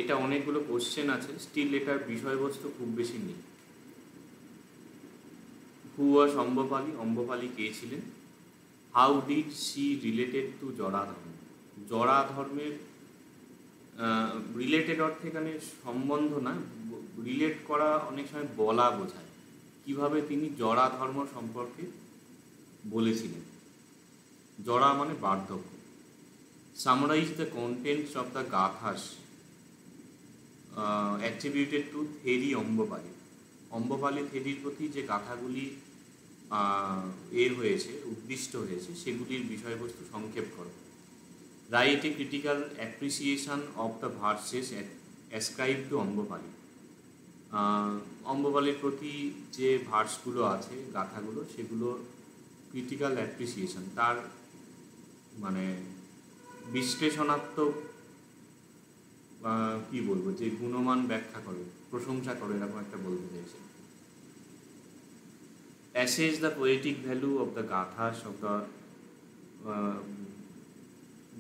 এটা অনেকগুলো কোশ্চেন আছে, স্টিল এটার বিষয়বস্তু খুব বেশি নেই। হু ওয়াজ অম্বপালি, অম্বপালি কে ছিলেন? How did she related to জরা ধর্ম, জরা ধর্মের রিলেটেড অর্থে এখানে সম্বন্ধ না, রিলেট করা অনেক সময় বলা বোঝায়, কিভাবে তিনি জরা ধর্ম সম্পর্কে বলেছিলেন। জরা মানে বার্ধক্য। Summarise the contents of the gathas attributed to Theri Ambapali, Ambapali থেরির প্রতি যে গাথাগুলি হয়েছে, উদ্দিষ্ট হয়েছে, সেগুলির বিষয়বস্তু সংক্ষেপ করো। Write a critical appreciation of the verses ascribe to Ambapali, অম্বপালির প্রতি যে ভার্সগুলো আছে, গাথাগুলো, সেগুলো ক্রিটিক্যাল অ্যাপ্রিসিয়েশন, তার মানে বিশ্লেষণাত্মক কি বলবো, যে গুণমান ব্যাখ্যা করে, প্রশংসা করে, এরকম একটা বলতে চাইছে। Assess the poetic value of the gathas of the,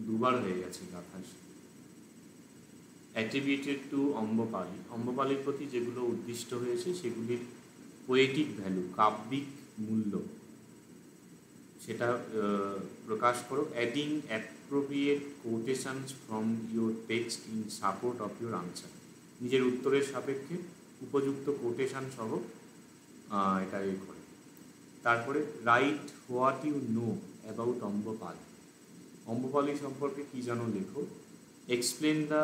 দুবার হয়ে গেছে গাথাস। অ্যাট্রিবিউটেড টু অম্বপালি, অম্বপালির প্রতি যেগুলো উদ্দিষ্ট হয়েছে সেগুলির পোয়েটিক ভ্যালু, কাব্যিক মূল্য, সেটা প্রকাশ করো। Adding appropriate quotations from your text in support of your answer, নিজের উত্তরের সাপেক্ষে উপযুক্ত কোটেশন সহ এটা করে। তারপরে write what you know about Ambapali, Ambapali সম্পর্কে কী জানো লেখো। Explain the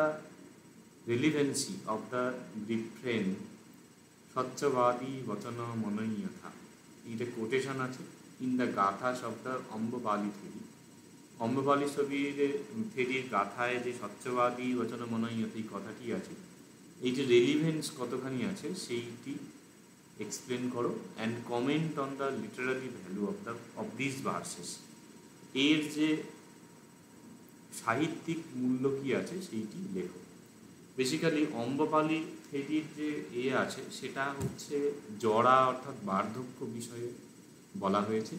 relevancy of the refrain স্বচ্ছবাদী বচন মনয়থা, এইটা কোটেশন আছে। In the gathas of the Ambapali Theri, Ambapali থেরির গাথায় যে স্বচ্ছবাদী বচন মনয়থা এই কথাটি আছে, এই যে রেলিভেন্স কতখানি আছে সেইটি এক্সপ্লেন করো। And comment on the Literary value of this versus, এর যে সাহিত্যিক মূল্য কী আছে সেইটি লেখো। বেসিক্যালি অম্বপালি থেরির যে আছে সেটা হচ্ছে জরা অর্থাৎ বার্ধক্য বিষয়ে বলা হয়েছে,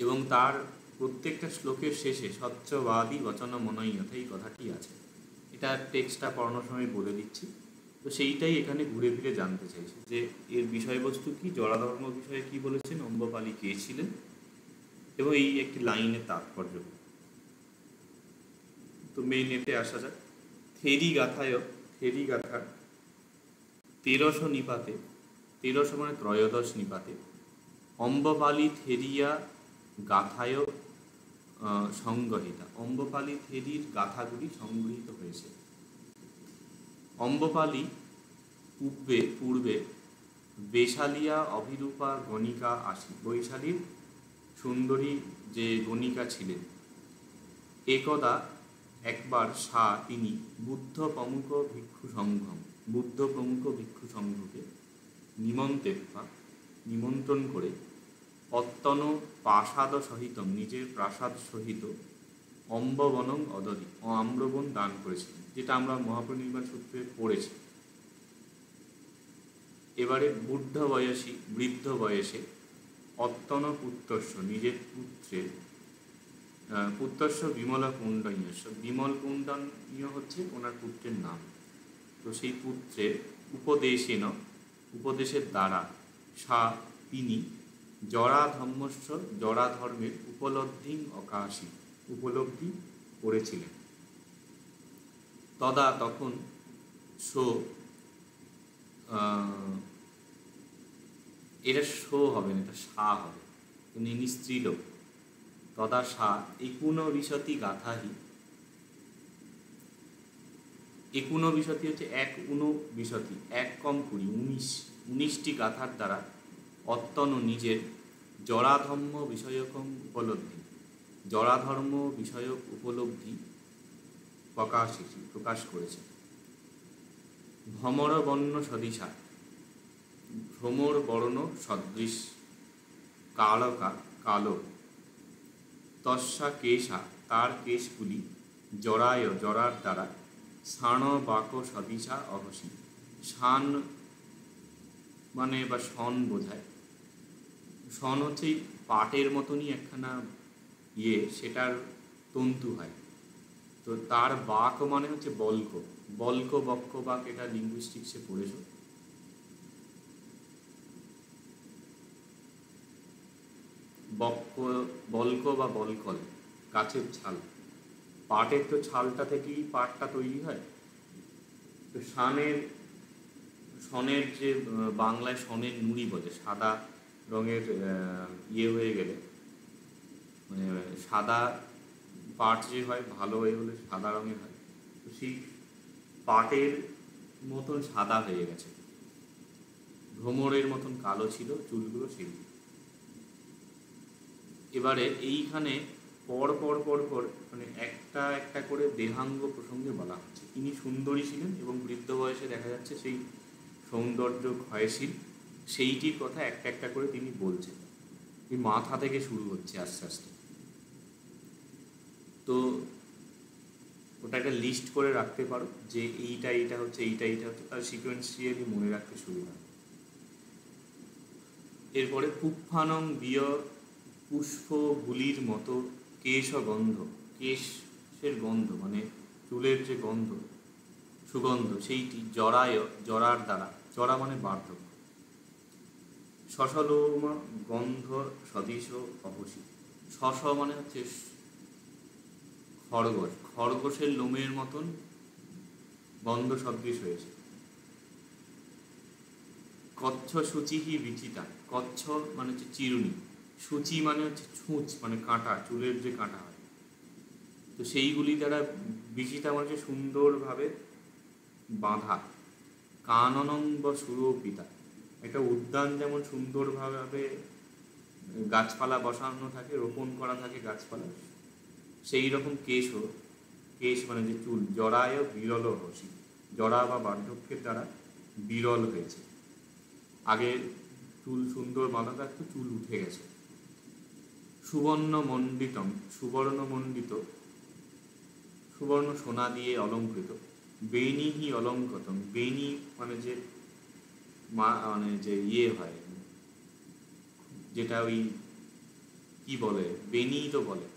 এবং তার প্রত্যেকটা শ্লোকের শেষে স্বচ্ছবাদী বচন মনয়থা এই কথাটি আছে। এটা টেক্সটটা পড়ানোর সময় বলে দিচ্ছি, তো সেইটাই এখানে ঘুরে ফিরে জানতে চাইছে যে এর বিষয়বস্তু কি, জরা ধর্ম বিষয়ে কি বলেছেন, অম্বপালি কে ছিলেন, এবং এই একটি লাইনের তাৎপর্য। তো মেইন এতে আসা যাক। থেরি গাথায়, থেরি গাথা 1300 নিপাতে, 1300 মানে ত্রয়োদশ নিপাতে, অম্বপালি থেরিয়া গাথায় সংগহিতা, অম্বপালি থেরির গাথাগুলি সংগৃহীত হয়েছে। অম্বপালি পূর্বে বৈশালিয়া অভিরূপা গণিকা আসি, বৈশালীর সুন্দরী যে গণিকা ছিলেন, একদা একবার তিনি বুদ্ধ প্রমুখ ভিক্ষু সংঘকে নিমন্ত্রণ করে অত্তন প্রাসাদ সহিত, নিজের প্রাসাদ সহিত, অম্ববনং অদধি, আম্রবন দান করেছিলেন, যেটা আমরা মহাপরিনির্বাণ সূত্রে পড়েছি। এবারে বৃদ্ধ বয়সে অত্তন পুত্রস্য, নিজের পুত্রস্য বিমল কুণ্ডনীয়স্য, বিমল কুণ্ডনীয় হচ্ছে ওনার পুত্রের নাম। তো সেই পুত্রের উপদেশের দ্বারা তিনি জরা ধর্মের উপলব্ধি করেছিলেন। তখন এটা হবে না, এটা হবে, ইনি স্ত্রীলোক। তদা একুনবিশতি গাথাহি, একুনবিশতি হচ্ছে 19টি গাথার দ্বারা অত্তন নিজের জরাধর্ম বিষয়ক উপলব্ধি প্রকাশ করেছে। ভ্রমর বর্ণ সদৃশ কালো তস্যা কেশা, তার কেশগুলি জরার দ্বারা শাণ বাক সদিশা অহসি, শান মানে বা শন বোঝায়, শন হচ্ছে পাটের মতনই একখানা সেটার তন্তু হয়। তো তার বাক মানে হচ্ছে বল্ক, বল্ক বক্ক বাক, এটা লিঙ্গুইস্টিক্সে পড়েছো। বক্ক, বল্ক বা বলকল, গাছের ছাল। পাটের তো ছালটা থেকেই পাটটা তৈরি হয়। তো শনের যে বাংলায় শনের নুড়ি বলে, সাদা রঙের ইয়ে হয়ে গেলে, মানে সাদা পাট যে হয় ভালো হয়ে হলে সাদা রঙের হয়, তো সেই পাটের মতন সাদা হয়ে গেছে, ভ্রমরের মতন কালো ছিল চুলগুলো সেগুলো। এবারে এইখানে পর পর পর পর মানে একটা একটা করে দেহাঙ্গ প্রসঙ্গে বলা হচ্ছে। তিনি সুন্দরী ছিলেন এবং বৃদ্ধ বয়সে দেখা যাচ্ছে সেই সৌন্দর্য ক্ষয়শীল, সেইটির কথা একটা একটা করে তিনি বলছেন। এই মাথা থেকে শুরু হচ্ছে আস্তে আস্তে। তো ওটা একটা লিস্ট করে রাখতে পারো যে এইটা এইটা হচ্ছে, এইটা এইটা হচ্ছে, তার সিকোয়েন্সিয়ালি মনে রাখতে শুরু হয়। এরপরে পুপ্পানং বিয় পুষ্পগুলির মতো কেশ গন্ধ, কেশের গন্ধ মানে চুলের যে গন্ধ, সুগন্ধ, সেইটি জরায়, জরার দ্বারা, জরা মানে বার্ধক্য, শশলোম গন্ধ সদৃশ অবসি। শশ মানে হচ্ছে খরগোশ, খরগোশের লোমের মতন গন্ধ সদৃশ হয়েছে। কচ্ছ সূচিহি বিচিতা, কচ্ছ মানে হচ্ছে চিরুনি, সূচি মানে হচ্ছে ছুঁচ মানে কাঁটা, চুলের যে কাঁটা হয়, তো সেইগুলি দ্বারা বিচিতা মানে হচ্ছে সুন্দরভাবে বাঁধা। কাননং বা সুরপিতা, একটা উদ্যান যেমন সুন্দরভাবে গাছপালা বসানো থাকে, রোপণ করা থাকে গাছপালা, সেই রকম কেশও, কেশ মানে যে চুল, জরায় বিরল হসি, জরা বা বার্ধক্যের দ্বারা বিরল হয়েছে। আগে চুল সুন্দর বাঁধা থাকতো, চুল উঠে গেছে। সুবর্ণ মণ্ডিতম, সুবর্ণ মণ্ডিত, সুবর্ণ সোনা দিয়ে অলঙ্কৃত। বেণীহি অলঙ্কতম, বেণী মানে যে মানে যে ইয়ে হয়, যেটা ওই কি বলে, বেণী তো বলে,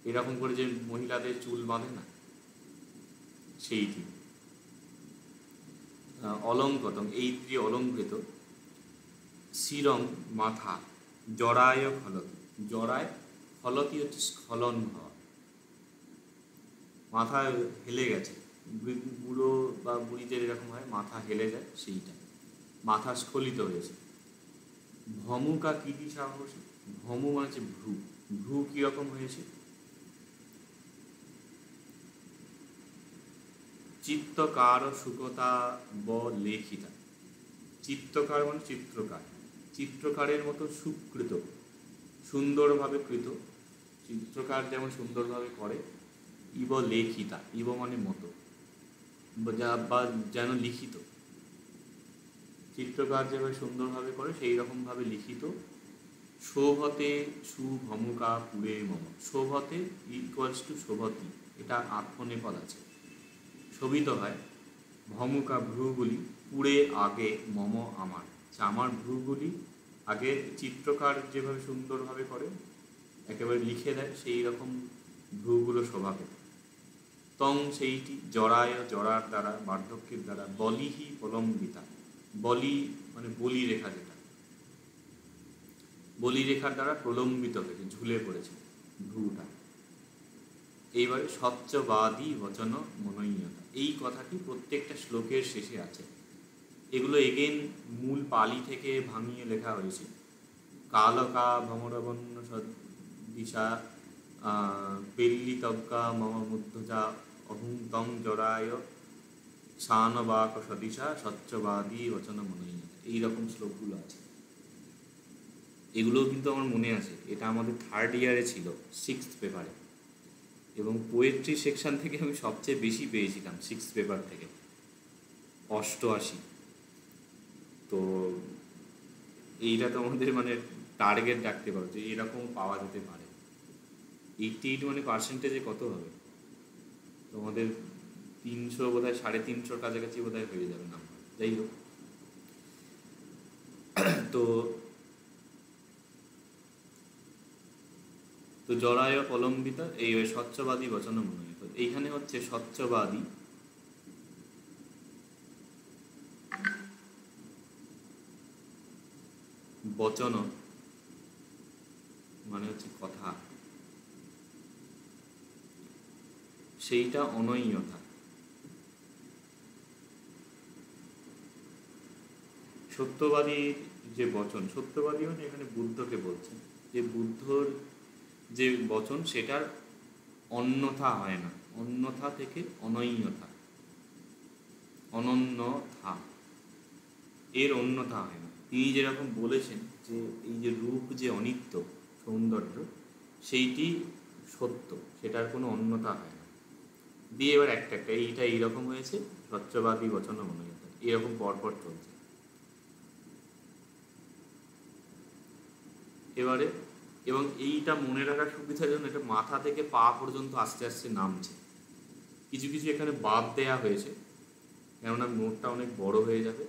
এরকম করে যে মহিলাদের চুল বাঁধে না, সেইটি অলঙ্কতম, এই দিয়ে অলঙ্কৃত। শিরং মাথা, জরায় ফলতি, জরায় ফলতি হচ্ছে স্খলন হওয়া, মাথা হেলে গেছে, বুড়ো বা বুড়িদের এরকম হয়, মাথা হেলে যায়, সেইটা মাথা স্খলিত হয়েছে। ভমুকা কীটি সাহসী, ভমু মানে হচ্ছে ভ্রু, ভ্রু কীরকম হয়েছে। চিত্তকার সুকতা ব লেখিতা, চিত্তকার মানে চিত্রকার, চিত্রকারের মতো সুকৃত, সুন্দরভাবে কৃত, চিত্রকার যেমন সুন্দরভাবে করে। ইব লেখিতা, ইব মানে মতো বা যেন লিখিত, চিত্রকার যেভাবে সুন্দরভাবে করে সেই রকমভাবে লিখিত। শোভতে সুভমুকা পুরে মম, শোভতে ইকুয়ালস টু শোভতি, এটা আত্মনেপদ আছে, শোভিত হয়। ভমুকা ভ্রুগুলি, পুরে আগে মম আমার, আমার ভ্রুগুলি আগে চিত্রকার যেভাবে সুন্দরভাবে করে একেবারে লিখে দেয়, সেই রকম ভ্রুগুলো শোভা পেত। তং সেইটি জরায়, জরার দ্বারা বার্ধক্যের দ্বারা, বলিহি প্রলম্বিতা, বলি মানে বলি রেখা, যেটা বলি রেখার দ্বারা প্রলম্বিত হয়েছে, ঝুলে পড়েছে ভ্রুটা। এইবারে স্বচ্ছবাদী বচন মননীয়তা, এই কথাটি প্রত্যেকটা শ্লোকের শেষে আছে। এগুলো এগেন মূল পালি থেকে ভাঙিয়ে লেখা হয়েছে। কালকা ভ্রমরবন্য সদিশা বেল্লিতজ্ঞা মম মুগ্ধজা অহুং তং জরায় শানবাক সদিশা স্বচ্ছবাদী বচন মননীয়তা, এইরকম শ্লোকগুলো আছে। এগুলোও কিন্তু আমার মনে আছে, এটা আমাদের থার্ড ইয়ারে ছিল, 6th পেপারে, এবং পোয়েট্রি সেকশন থেকে আমি সবচেয়ে বেশি পেয়েছিলাম 6th পেপার থেকে, 88। তো এইটা তো আমাদের মানে টার্গেট রাখতে পারো যে এরকম পাওয়া যেতে পারে। 88 মানে পার্সেন্টেজে কত হবে তোমাদের? 300 বোধহয়, 350 কাছাকাছি বোধহয় হয়ে যাবে নাম্বার। যাই হোক, তো তো জরায় প্রলম্বিত, এই স্বচ্ছবাদী বচন মনোনীত, এইখানে হচ্ছে স্বচ্ছবাদী বচন মানে হচ্ছে কথা, সেইটা অনন্যতা। সত্যবাদীর যে বচন, সত্যবাদী মানে এখানে বুদ্ধকে বলছেন, যে বুদ্ধর যে বচন সেটার অন্যথা হয় না, অন্যথা থেকে অনন্যতা, অনন্যথা, এর অন্যথা হয় না। তিনি যেরকম বলেছেন যে এই যে রূপ যে অনিত্য, সৌন্দর্য সেইটি সত্য, সেটার কোনো অন্যথা হয় না। দিয়ে এবার একটা একটা এইটা এইরকম হয়েছে, সত্যবাদী বচন অনন্যতা, এরকম পরপর চলছে। এবারে এবং এইটা মনে রাখার সুবিধার জন্য এটা মাথা থেকে পা পর্যন্ত আস্তে আস্তে নামছে। কিছু কিছু এখানে বাদ দেয়া হয়েছে, কেননা নোটটা অনেক বড় হয়ে যাবে।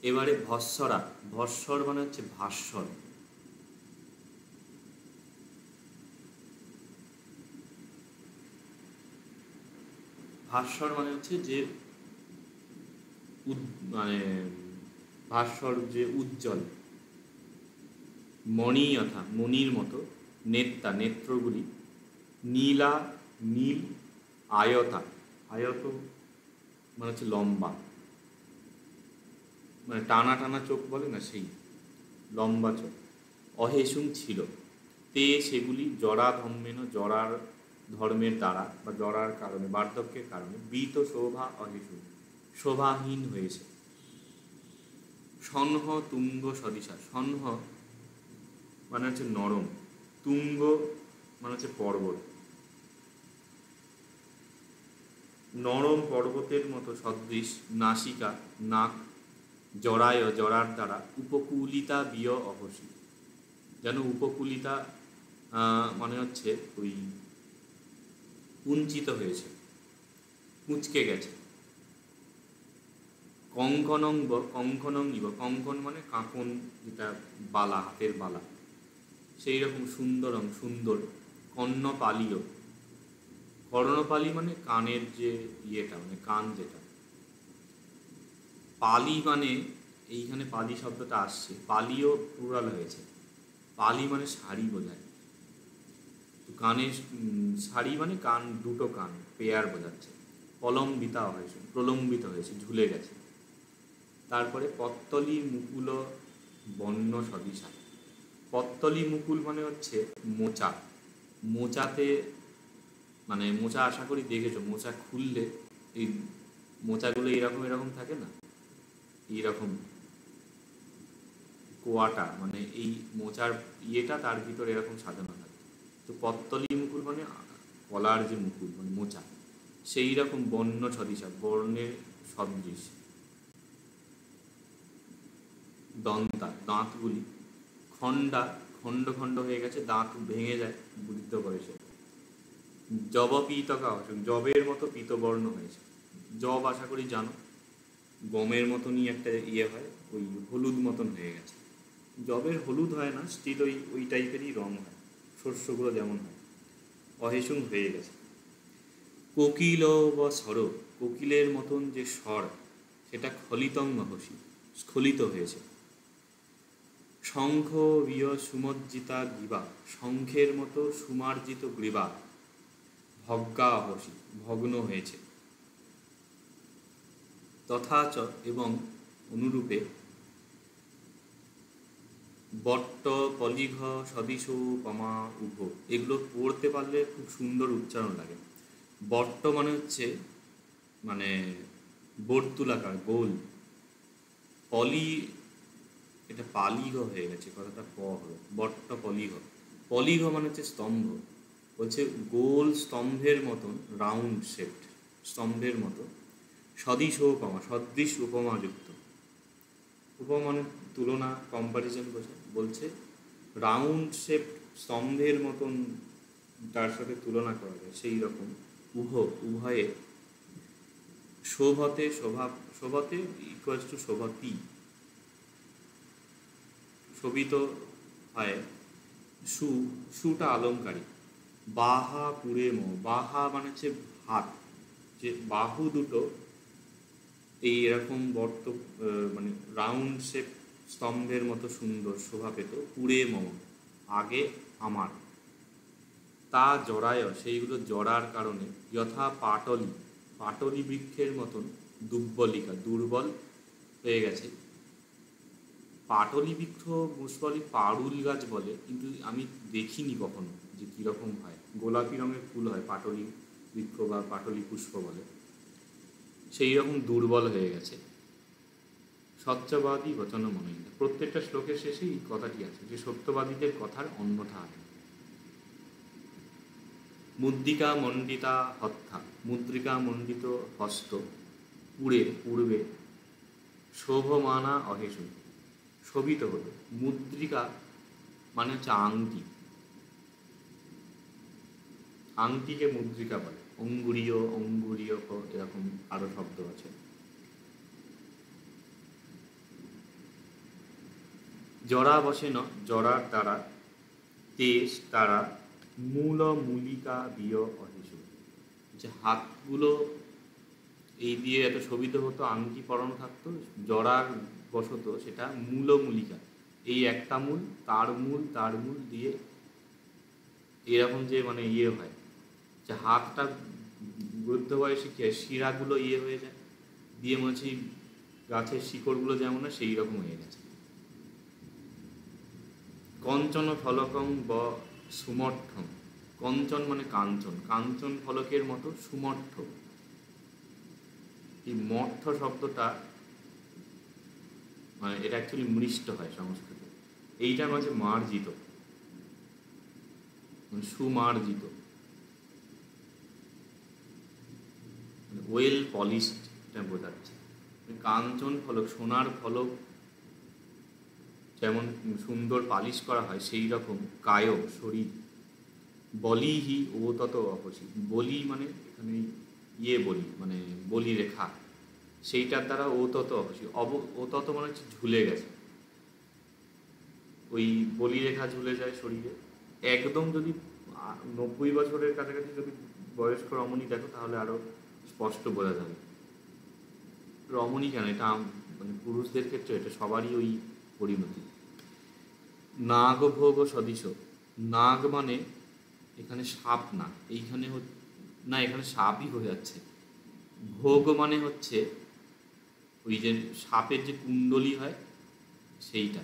এবারে ভস্বরা, ভস্বর মানে হচ্ছে ভাস্বর। ভাস্বর মানে হচ্ছে যে মানে ভাস্বর যে উজ্জ্বল, মণি অথা মণির মতো, নেত্তা নেত্রগুলি, নীলা নীল, আয়তা আয়ত মানে হচ্ছে লম্বা, মানে টানা টানা চোখ বলে না, সেই লম্বা চোখ। অহেসুং ছিল, তে সেগুলি জরা ধম্মেন, জরার ধর্মের দ্বারা বা জরার কারণে, বার্ধক্যের কারণে, বৃত শোভা অহেসুং, শোভাহীন হয়েছে। সন্হ তুঙ্গ সদিশা, সন্হ মানে হচ্ছে নরম, তুঙ্গ মানে হচ্ছে পর্বত, নরম পর্বতের মতো সদৃশ, নাসিকা নাক, জরায় জরার দ্বারা, উপকূলিতা বিয় অহসী, যেন উপকূলিতা মানে হচ্ছে ওই কুঞ্চিত হয়েছে, কুঁচকে গেছে। কঙ্কনঙ্গ কঙ্কনঙ্গিব, কঙ্কন মানে কাঁকন, যেটা বালা, হাতের বালা, সেই রকম সুন্দরম সুন্দর। কর্ণপালীয়, কর্ণপালী মানে কানের যে ইয়েটা, মানে কান যেটা। পালি মানে এইখানে পালি শব্দটা আসছে, পালিও প্লুরাল হয়েছে, পালি মানে শাড়ি বোঝায়, তো কানের শাড়ি মানে কান, দুটো কান পেয়ার বোঝাচ্ছে। প্রলম্বিতা হয়েছে, প্রলম্বিত হয়েছে, ঝুলে গেছে। তারপরে পত্তলি মুকুল বন্য সদিশা, পত্তলি মুকুল মানে হচ্ছে মোচা, মোচাতে মানে মোচা আশা করি দেখেছো, মোচা খুললে এই মোচাগুলো এরকম এরকম থাকে না, এইরকম কোয়াটা, মানে এই মোচার ইয়েটা তার ভিতরে এরকম সাজানো থাকে। তো পত্তলি মুকুল মানে কলার যে মুকুল মানে মোচা, সেই রকম বন্য সদিশা, বর্ণের সদৃশ। দন্তা দাঁতগুলি, খণ্ডা খণ্ড খণ্ড হয়ে গেছে, দাঁত ভেঙে যায় বুদ্ধ বয়সে। জব পীতকা, জবের মতো পীতবর্ণ হয়েছে। জব আশা করি জানো, গমের মতনই একটা ইয়ে হয়, ওই হলুদ মতন হয়ে গেছে। জবের হলুদ হয় না, স্টিল ওই ওই টাইপেরই রং হয়, শস্যগুলো যেমন হয়। অহেসুং হয়ে গেছে। কোকিল বা স্বর, কোকিলের মতন যে স্বর, সেটা খলিতং মহসি, স্খলিত হয়েছে। শঙ্খ বিয় সুমজ্জিতা গ্রীবা, শঙ্খের মতো সুমার্জিত গ্রীবা, ভগ্গা অহসি, ভগ্ন হয়েছে। তথাচ এবং অনুরূপে, বট্ট পলিঘ সদিশ পমা উভ, এগুলো পড়তে পারলে খুব সুন্দর উচ্চারণ লাগে। বট্ট মানে হচ্ছে মানে বর্তুলাকার গোল, পলি এটা পালিঘ হয়ে গেছে, কথাটা প হলো, বট্ট পলিঘ, পলিঘ মানে হচ্ছে স্তম্ভ, বলছে গোল স্তম্ভের মতন, রাউন্ড শেপড স্তম্ভের মতো, সদৃশ উপমা, সদৃশ উপমাযুক্ত, উপমা মানে তুলনা, কম্পারিজন বোঝায়, বলছে রাউন্ড শেপ স্তম্ভের মতন তার সাথে তুলনা করা যায় সেই রকম, উভয়ে শোভতে, শোভতে ইকুয়ালস টু শোভতি, শোভিত হয়। সুটা অলঙ্কারী। বাহা পুরে মো, বাহা মানে হচ্ছে হাত, যে বাহু দুটো এই এরকম মানে রাউন্ড শেপ স্তম্ভের মতো সুন্দর শোভা পেত পুরে মম, আগে আমার, তা জরায়, সেইগুলো জরার কারণে যথা পাটলি, পাটলি বৃক্ষের মতন দুর্বলিকা, দুর্বল হয়ে গেছে। পাটলি বৃক্ষ মোস্টলি পারুল গাছ বলে, কিন্তু আমি দেখিনি কখনো যে কীরকম হয়। গোলাপি রঙের ফুল হয় পাটলি বৃক্ষ বা পাটলি পুষ্প বলে, সেই রকম দুর্বল হয়ে গেছে। সত্যবাদী বচন মনে হয়, প্রত্যেকটা শ্লোকের শেষে এই কথাটি আছে যে সত্যবাদীদের কথার অন্যথা আছে। মুদ্রিকা মণ্ডিতা হত্যা, মুদ্রিকা মণ্ডিত হস্ত, পূর্বে শোভমানা অহেশু, শোভিত হলো। মুদ্রিকা মানে হচ্ছে আংটি, আংটিকে মুদ্রিকা বলে। অঙ্গুরীয়, অঙ্গুরীয় এরকম আরো শব্দ আছে। জরা বসে ন, জরার দ্বারা, তেজ দ্বারা, মূল মূলিকা বিয় অহেশু, যে হাতগুলো এই দিয়ে এত শোভিত হতো, আংটি পরানো থাকতো, জরার বসত সেটা মূলমূলিকা, এই একটা মূল তার মূল দিয়ে এরকম যে মানে ইয়ে হয়, যে হাতটা বৃদ্ধ বয়সে কি হয়, শিরাগুলো ইয়ে হয়ে যায়, দিয়ে মনে হচ্ছে গাছের শিকড়গুলো যেমন না সেই রকম হয়ে গেছে। কঞ্চন ফলকং ব সুমর্থম, কঞ্চন মানে কাঞ্চন, কাঞ্চন ফলকের মতো সুমর্থ। এই মর্থ শব্দটা মানে এটা অ্যাকচুয়ালি মৃষ্ট হয় সংস্কৃতে, এইটার মাঝে মার্জিত, মানে সুমার্জিত, ওয়েল পলিশড, এটা বোঝাচ্ছে। কাঞ্চন ফলক, সোনার ফলক যেমন সুন্দর পালিশ করা হয় সেই রকম কায় শরীর। বলিহি ও তত অপসি, বলি মানে এখানে ইয়ে বলি মানে বলি রেখা, সেইটার দ্বারা ও তত অপসি, ও তত মানে হচ্ছে ঝুলে গেছে, ওই বলি রেখা ঝুলে যায় শরীরে। একদম যদি 90 বছরের কাছাকাছি যদি বয়স্ক রমণী দেখো তাহলে আরো স্পষ্ট বোঝা যাবে। রমণী কেন, এটা মানে পুরুষদের ক্ষেত্রে এটা সবারই ওই পরিণতি। নাগ ভোগ সদৃশ, নাগ মানে এখানে সাপ না, এইখানে না, এখানে সাপই হয়ে যাচ্ছে। ভোগ মানে হচ্ছে ওই যে সাপের যে কুণ্ডলী হয় সেইটা।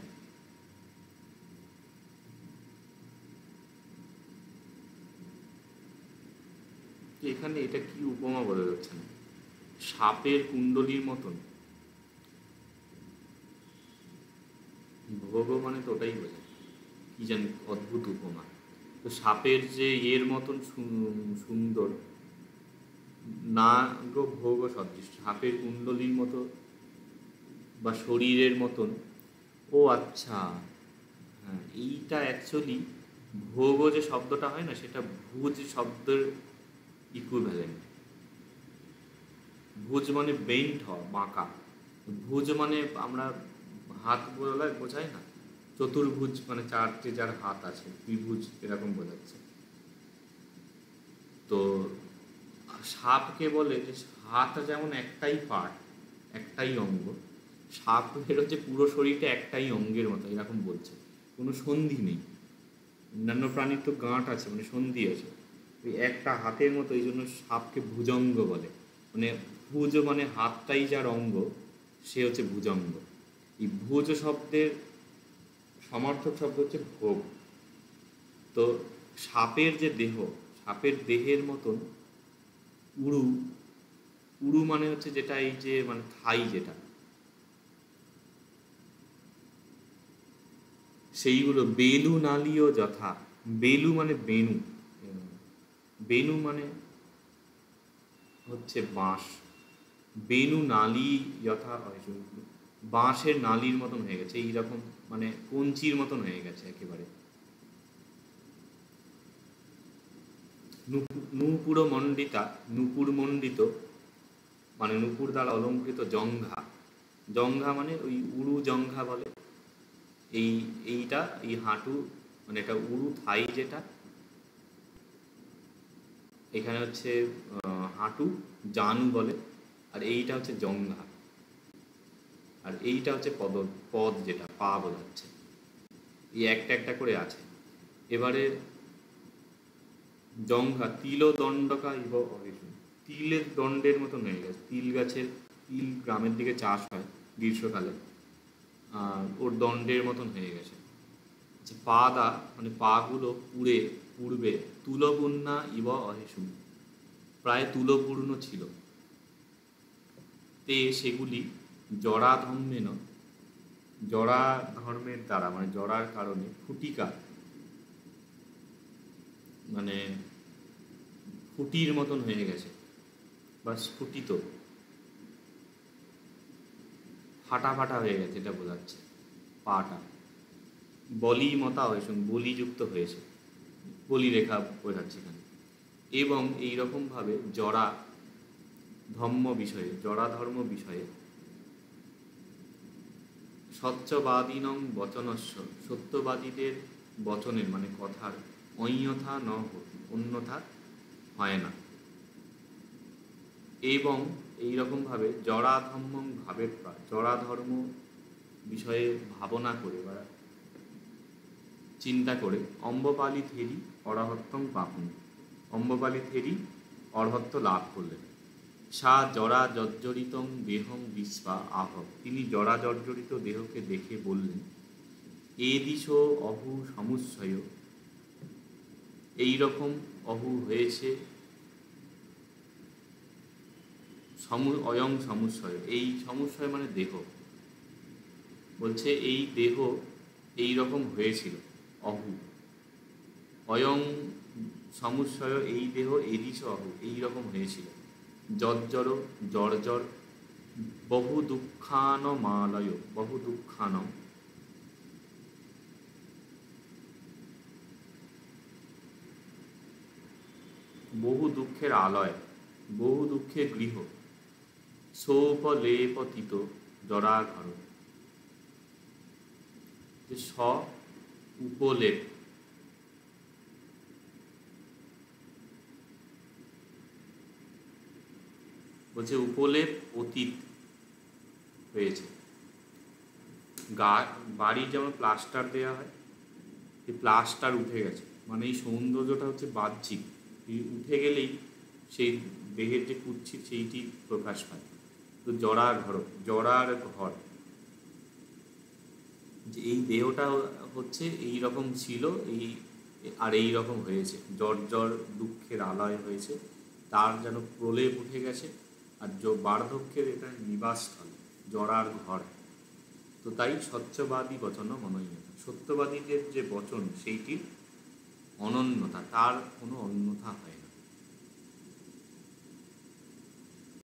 এখানে এটা কি উপমা বোঝা যাচ্ছে না, সাপের কুণ্ডলীর মতন। ভোগ মানে তো ওটাই বোঝায়, কি জানি অদ্ভুত উপমা। তো সাপের যে এর মতন সুন্দর, নাগ ভোগ সদৃশ, সাপের কুণ্ডলীর মতো বা শরীরের মতন। ও আচ্ছা, হ্যাঁ, এইটা অ্যাকচুয়ালি ভোগ যে শব্দটা হয় না, সেটা ভুজ শব্দের ইকুইভ্যালেন্ট। ভুজ মানে বেন্ট হওয়া, বাঁকা। ভুজ মানে আমরা হাত বোঝাই না, চতুর্ভুজ মানে চারটে যার হাত আছে, ত্রিভুজ এরকম বোঝাচ্ছে। তো সাপকে বলে যে হাত যেমন একটাই পার্ট, একটাই অঙ্গ, সাপের হচ্ছে পুরো শরীরটা একটাই অঙ্গের মতো, এরকম বলছে, কোনো সন্ধি নেই। অন্যান্য প্রাণীর তো গাঁট আছে, মানে সন্ধি আছে, ওই একটা হাতের মতো, এই জন্য সাপকে ভুজঙ্গ বলে। মানে ভুজ মানে হাতটাই যার অঙ্গ, সে হচ্ছে ভুজঙ্গ। এই ভুজ শব্দের সমার্থক শব্দ হচ্ছে ভোগ। তো সাপের যে দেহ, সাপের দেহের মতন উড়ু, উড়ু মানে হচ্ছে যেটা এই যে মানে থাই যেটা, সেইগুলো বেলু নালীয় যথা, বেলু মানে বেনু, বেনু মানে হচ্ছে বাঁশ, বেনু নালী যথা, বাঁশের নালীর মতন হয়ে গেছে, এইরকম মানে কঞ্চির মতন হয়ে গেছে একেবারে। নূপুর মণ্ডিতা, নূপুর মণ্ডিত মানে নূপুর দ্বারা অলঙ্কৃত জঙ্ঘা, জঙ্ঘা মানে ওই উড়ু জঙ্ঘা বলে। এইটা এই হাঁটু মানে এটা উড়ু থাই যেটা, এখানে হচ্ছে হাঁটু জানু বলে, আর এইটা হচ্ছে জঙ্ঘা। আর এইটা হচ্ছে পদ, যেটা পা বোঝাচ্ছে। এই একটা একটা করে আছে। এবারে জঙ্ঘা তিল দণ্ডকা ইব অহেসু, তিলের দণ্ডের মতন হয়ে গেছে। তিল গাছের, তিল গ্রামের দিকে চাষ হয় গ্রীষ্মকালে, আর ওর দণ্ডের মতন হয়ে গেছে। আচ্ছা, পাদা মানে পাগুলো পূর্বে তুলপূর্ণা ইব অহেসু, প্রায় তুলপূর্ণ ছিল। তে সেগুলি জরা ধর্মেন, জরা ধর্মের দ্বারা মানে জরার কারণে ফুটিকা মানে ফুটির মতন হয়ে গেছে বা স্ফুটিত, ফাটা ফাটা হয়ে গেছে, এটা বোঝাচ্ছে পাটা। বলি মতা হয়েছে, বলিযুক্ত হয়েছে, বলি রেখা বোঝাচ্ছে এখানে। এবং এইরকমভাবে জরা ধর্ম বিষয়ে সত্যবাদীনং বচনস্য, সত্যবাদীদের বচনের মানে কথার অন্যথা ন হতি, অন্যথা হয় না। এবং এইরকমভাবে জরাধর্মং ভাবের পা, জরাধর্ম বিষয়ে ভাবনা করে বা চিন্তা করে অম্বপালি থেরি অরাহত্তং পাপন, অম্বপালি থেরি অর্হত্ব লাভ করলেন। সা জরা জর্জরিতং দেহং বিস্পা আহ, তিনি জরা জর্জরিত দেহকে দেখে বললেন, এ দিশ অহু সমুচ্ছয়, এইরকম অহু হয়েছে, অয়ং সমুচ্ছয়, এই সমুচ্ছয় মানে দেহ, বলছে এই দেহ এই রকম হয়েছিল, অহু অয়ং সমুচ্ছয়, এই দেহ এদিশ অহু এই রকম হয়েছিল, জর্জর জর্জর, বহু দুঃখানমালয়, বহু দুঃখান বহু দুঃখের আলয়, বহু দুঃখের গৃহ, সৌপলেপতিত জরাঘর, যে স উপলেপ, বলছে উপলেপ অতীত হয়েছে। বাড়ির যেমন প্লাস্টার দেওয়া হয়, এই প্লাস্টার উঠে গেছে, মানে এই সৌন্দর্যটা হচ্ছে বাহ্যিক, উঠে গেলেই সেই দেহের যে কুচ্ছিত সেইটি প্রকাশ পায়। তো জরার ঘর, যে এই দেহটা হচ্ছে এই রকম ছিল, আর এই রকম হয়েছে, জর্জর দুঃখের আলয় হয়েছে, তার যেন প্রলেপ উঠে গেছে, আর বার্ধক্যের এটা নিবাসস্থল, জরার ঘর। তো তাই সত্যবাদী বচন অনন্যতা, সত্যবাদীদের যে বচন সেইটির অনন্যতা, তার কোনো অন্যথা হয় না।